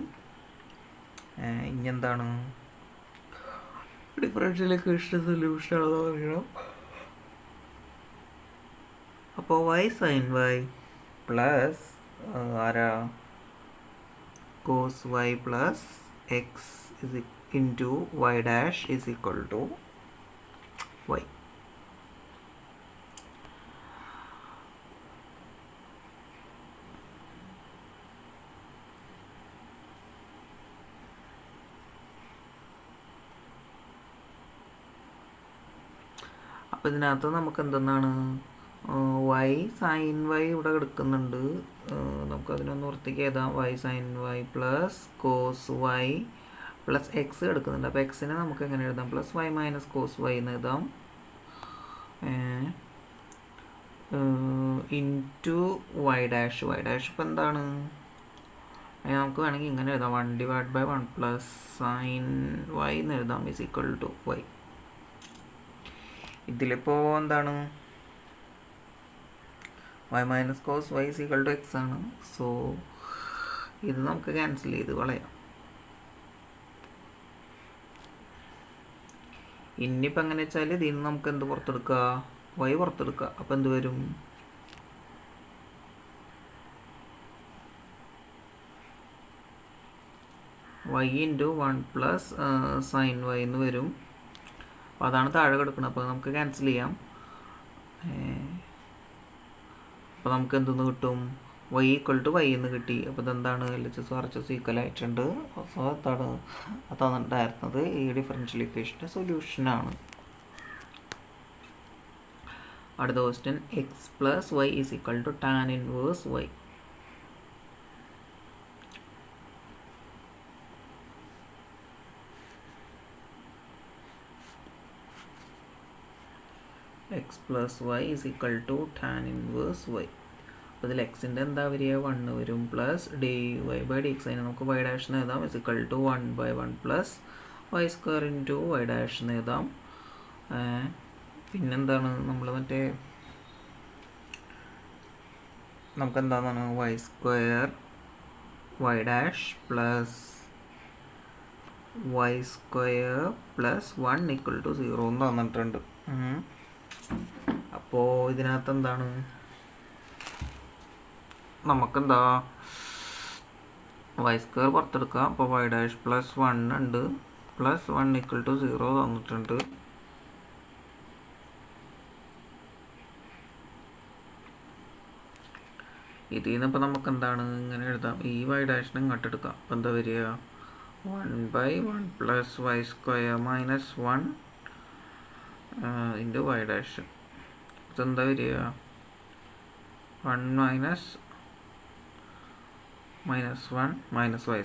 ഇനി എന്താണ്? ഡിഫറൻഷ്യൽ ഇക്വേഷൻ സൊല്യൂഷൻ ആണെന്ന് പറയണം. അപ്പോൾ വൈ സൈൻ വൈ പ്ലസ് ആരാ? Cos Y plus x is into Y dash is equal to y. അപ്പോൾ ഇതിനകത്ത് നമുക്ക് എന്തെന്നാണ്? വൈ സൈൻ വൈ ഇവിടെ എടുക്കുന്നുണ്ട്. നമുക്കതിനൊന്ന് വൃത്തിക്ക് എഴുതാം. Y sine Y plus cos Y plus x എടുക്കുന്നുണ്ട്. അപ്പോൾ എക്സിനെ നമുക്ക് എങ്ങനെ എഴുതാം? Plus y minus cos y എന്ന് എഴുതാം. ഇൻറ്റു വൈ ഡാഷ് ഇപ്പം എന്താണ് നമുക്ക് വേണമെങ്കിൽ ഇങ്ങനെ എഴുതാം 1/1 + sin y എന്ന് എഴുതാം = y. ഇതിലിപ്പോൾ എന്താണ് y - cos y = x ആണ്. സോ ഇത് നമുക്ക് ക്യാൻസൽ ചെയ്ത് കളയാം. ഇനിയിപ്പോൾ എങ്ങനെ വെച്ചാൽ ഇതിൽ നിന്ന് നമുക്ക് എന്ത് പുറത്തെടുക്കുക, y പുറത്തെടുക്കുക. അപ്പോൾ എന്ത് വരും, y × 1 + sin y എന്ന് വരും. അപ്പോൾ അതാണ് താഴെ കിടക്കുന്നത്. അപ്പോൾ നമുക്ക് ക്യാൻസൽ ചെയ്യാം. അപ്പോൾ നമുക്ക് എന്തെന്ന് കിട്ടും, y = y എന്ന് കിട്ടി. അപ്പോൾ ഇതെന്താണ് LHS RHS ഈക്വൽ ആയിട്ടുണ്ട്. സോ അതാണ് ഉണ്ടായിരുന്നത് ഈ ഡിഫറൻഷ്യൽ ഇക്വേഷൻ്റെ സൊല്യൂഷനാണ്. അടുത്ത question x + y = tan 1 y. x + y = tan 1 y. അപ്പോൾ ഇതിൽ എക്സിൻ്റെ എന്താ വരിക, 1 വരും, പ്ലസ് dy/dx. അതിന് നമുക്ക് y ഡാഷ് എന്ന് എഴുതാം = 1/1 + y² × y ഡാഷ് എന്ന് എഴുതാം. പിന്നെന്താണ് നമ്മൾ മറ്റേ നമുക്ക് എന്താണെന്നാണ് y² y dash plus y² + 1 = 0 എന്ന് തന്നിട്ടുണ്ട്. അപ്പോൾ ഇതിനകത്ത് എന്താണ് നമുക്കെന്താ y² പുറത്തെടുക്കാം. അപ്പോൾ y ഡാഷ് പ്ലസ് 1 ഉണ്ട്, പ്ലസ് 1 = 0 തന്നിട്ടുണ്ട്. ഇതിൽ നിന്ന് ഇപ്പോൾ നമുക്ക് എന്താണ് ഇങ്ങനെ എഴുതാം, ഈ y ഡാഷിനെ ഇങ്ങോട്ട് എടുക്കാം. അപ്പോൾ എന്താ വരിക, 1/1 + y² - 1 × y ഡാഷ്. ഇതെന്താ വരിക, 1 - -1 - y².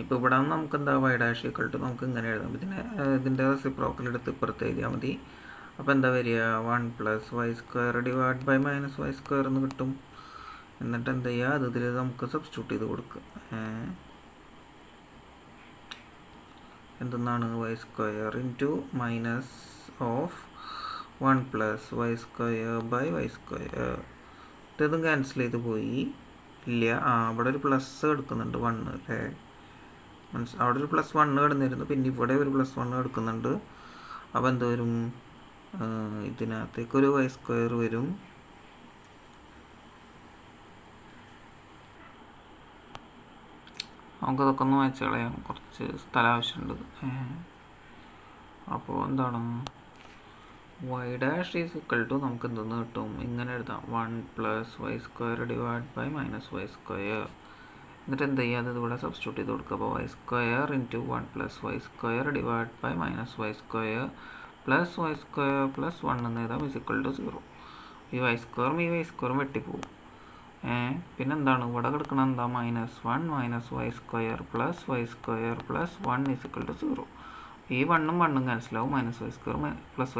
ഇപ്പോൾ ഇവിടെ നമുക്ക് എന്താ y ഡാഷ് = നമുക്ക് ഇങ്ങനെ എഴുതാം. ഇതിൻ്റെ റെസിപ്രോക്കൽ എടുത്ത് ഇപ്പുറത്ത് എഴുതിയാൽ മതി. അപ്പോൾ എന്താ വരിക, 1 + y² / -y² എന്ന് കിട്ടും. എന്നിട്ട് എന്ത് ചെയ്യുക, അത് ഇതിൽ നമുക്ക് സബ്സ്റ്റിറ്റ്യൂട്ട് ചെയ്ത് കൊടുക്കുക. എന്തെന്നാണ് y² × -(-1 + y² / y²). ഇതും ക്യാൻസൽ ചെയ്ത് പോയി. ഇല്ല, അവിടെ ഒരു പ്ലസ് എടുക്കുന്നുണ്ട് 1 അല്ലേ, അവിടെ ഒരു +1 കിടന്നിരുന്നു, പിന്നെ ഇവിടെ ഒരു +1 എടുക്കുന്നുണ്ട്. അപ്പോൾ എന്ത് വരും, ഇതിനകത്തേക്കൊരു y² വരും. നമുക്കതൊക്കെ ഒന്ന് വായിച്ച് കളയാം, കുറച്ച് സ്ഥലം ആവശ്യമുണ്ട്. അപ്പോൾ എന്താണ് y ഡാഷ് നമുക്ക് എന്തെന്ന് കിട്ടും, ഇങ്ങനെ എഴുതാം, 1 + y² / -y². എന്നിട്ട് എന്ത് ചെയ്യുക, അത് ഇവിടെ സബ്സ്റ്റിറ്റ്യൂട്ട് ചെയ്ത് കൊടുക്കുക. അപ്പോൾ y² × 1 + y² / -y² + y² + 1 എന്ന് എഴുതാം = 0. ഈ y² വെട്ടിപ്പോവും. പിന്നെന്താണ് ഇവിടെ കിടക്കണം, എന്താ, -1 - y² + y² + 1 = 0. ഈ 1 ഉം 1 ക്യാൻസലാവും, -y² +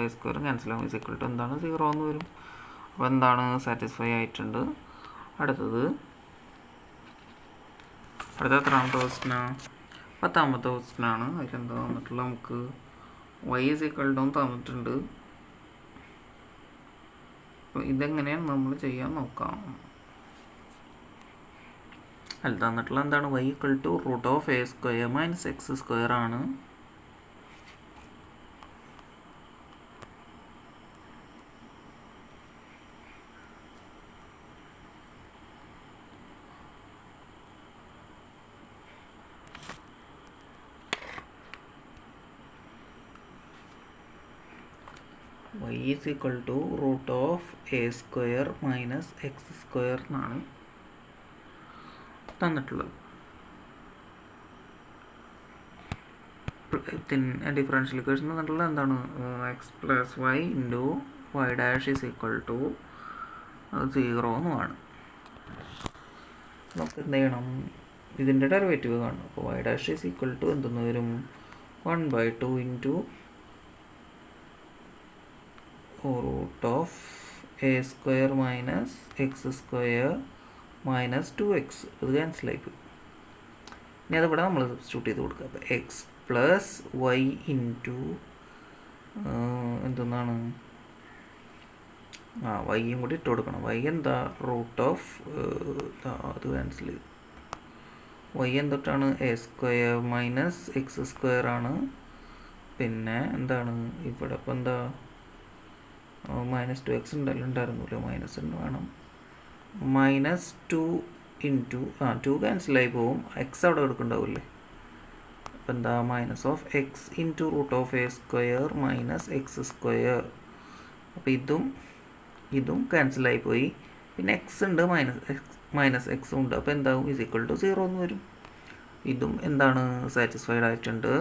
y² ക്യാൻസലാവും, എന്താണ് 0 എന്ന് വരും. അപ്പോൾ എന്താണ് സാറ്റിസ്ഫൈ ആയിട്ടുണ്ട്. അടുത്തത് എത്രാമത്തെ ക്വസ്റ്റ്യനാണ്, 10ാമത്തെ ക്വസ്റ്റ്യനാണ്. അതിലെന്താ തന്നിട്ടുള്ളത്, നമുക്ക് y = തന്നിട്ടുണ്ട്. അപ്പോൾ ഇതെങ്ങനെയാണ് നമ്മൾ ചെയ്യാൻ നോക്കാം. അതിൽ തന്നിട്ടുള്ള എന്താണ്, y = √(a² - x² ആണ്. y = √(a² - x² എന്നാണ് തന്നിട്ടുള്ളത്. ഡിഫറൻഷ്യൽ ഇക്വേഷൻ തന്നിട്ടുള്ളത് എന്താണ്, x + y × y ഡാഷ് = 0 എന്നുമാണ്. നമുക്ക് എന്ത് ചെയ്യണം, ഇതിൻ്റെ ഡെറിവേറ്റീവ് കാണും. അപ്പോൾ y dash is equal to എന്തെന്ന് വരും 1/2 into root of a square minus X square minus 2x. ഇത് ക്യാൻസലായിപ്പോയി. ഇനി അതിവിടെ നമ്മൾ സബ്സ്റ്റിറ്റ്യൂട്ട് ചെയ്ത് കൊടുക്കുക. അപ്പോൾ എക്സ് പ്ലസ് വൈ ഇൻറ്റു എന്തെന്നാണ് വൈയും കൂടി ഇട്ട് കൊടുക്കണം. വൈ എന്താ റൂട്ട് ഓഫ് അത് ക്യാൻസൽ ചെയ്തു. വൈ എന്തൊട്ടാണ് a square minus X square ആണ്. പിന്നെ എന്താണ് ഇവിടെ ഇപ്പോൾ എന്താ -2x ഉണ്ടായിരുന്നില്ല, മൈനസ് ഉണ്ട് വേണം. -2 ഇൻറ്റു 2 ക്യാൻസലായി പോവും, എക്സ് അവിടെ എടുക്കുന്നുണ്ടാവില്ലേ. അപ്പോൾ എന്താ minus of x into root of a square minus X square. അപ്പോൾ ഇതും ക്യാൻസലായി പോയി. പിന്നെ എക്സ് ഉണ്ട്, മൈനസ് എക്സും ഉണ്ട്. അപ്പോൾ എന്താവും ഈസ് ഈക്വൽ ടു 0 എന്ന് വരും. ഇതും എന്താണ് സാറ്റിസ്ഫൈഡ് ആയിട്ടുണ്ട്.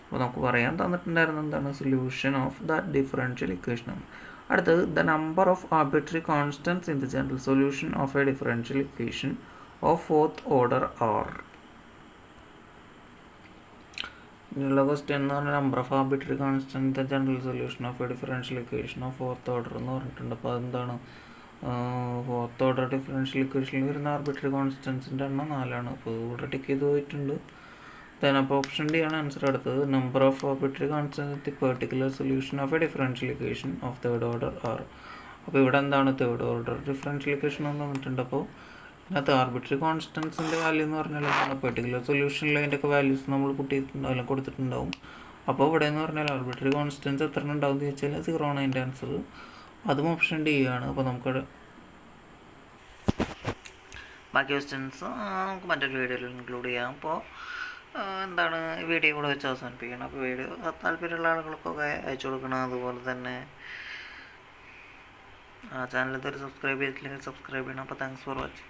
അപ്പോൾ നമുക്ക് പറയാൻ തന്നിട്ടുണ്ടായിരുന്ന എന്താണ് solution of the differential equation. അടുത്തത് the number of arbitrary constants in the general solution of a differential equation of fourth order are. ഇനിയുള്ള ക്വസ്റ്റ്യൻ എന്ന് പറഞ്ഞാൽ number of arbitrary constant the general solution of a differential equation of fourth order എന്ന് പറഞ്ഞിട്ടുണ്ട്. അപ്പോൾ അതെന്താണ് fourth order differential ഇക്വേഷനിൽ വരുന്ന arbitrary കോൺസ്റ്റൻസിൻ്റെ എണ്ണം 4 അപ്പോൾ ഇവിടെ ടിക്ക് ചെയ്ത് പോയിട്ടുണ്ട്. അപ്പോൾ ഓപ്ഷൻ ഡി ആണ് ആൻസർ. അടുത്തത് number of arbitrary constants the particular solution of a differential equation of third order are. അപ്പോൾ ഇവിടെ എന്താണ് തേർഡ് ഓർഡർ ഡിഫറൻഷ്യൽ ഇക്വേഷൻ എന്ന് പറഞ്ഞിട്ടുണ്ട്. അപ്പോൾ ഇതിനകത്ത് ആർബിട്രറി കോൺസ്റ്റൻസിൻ്റെ വാല്യൂ എന്ന് പറഞ്ഞാൽ എന്താണ് പെർട്ടിക്കുലർ സൊല്യൂഷനിൽ അതിൻ്റെയൊക്കെ വാല്യൂസ് നമ്മൾ അല്ലെങ്കിൽ കൊടുത്തിട്ടുണ്ടാവും. അപ്പോൾ ഇവിടെ എന്ന് പറഞ്ഞാൽ ആർബിട്രറി കോൺസ്റ്റൻസ് എത്ര ഉണ്ടാവും എന്ന് ചോദിച്ചാൽ 0 ആണ് അതിൻ്റെ ആൻസർ. അതും ഓപ്ഷൻ ഡി ആണ്. അപ്പോൾ നമുക്ക് ബാക്കി ക്വസ്റ്റ്യൻസ് നമുക്ക് മറ്റൊരു വീഡിയോയിൽ ഇൻക്ലൂഡ് ചെയ്യാം. അപ്പോൾ എന്താണ് വീഡിയോ കൂടെ വെച്ച് അവസാനിപ്പിക്കണം. അപ്പോൾ വീഡിയോ താല്പര്യമുള്ള ആളുകൾക്കൊക്കെ അയച്ചു കൊടുക്കണം. അതുപോലെ തന്നെ ചാനൽ ഇതുവരെ സബ്സ്ക്രൈബ് ചെയ്തിട്ടില്ലെങ്കിൽ സബ്സ്ക്രൈബ് ചെയ്യണം. അപ്പോൾ താങ്ക്സ് ഫോർ വാച്ചിങ്.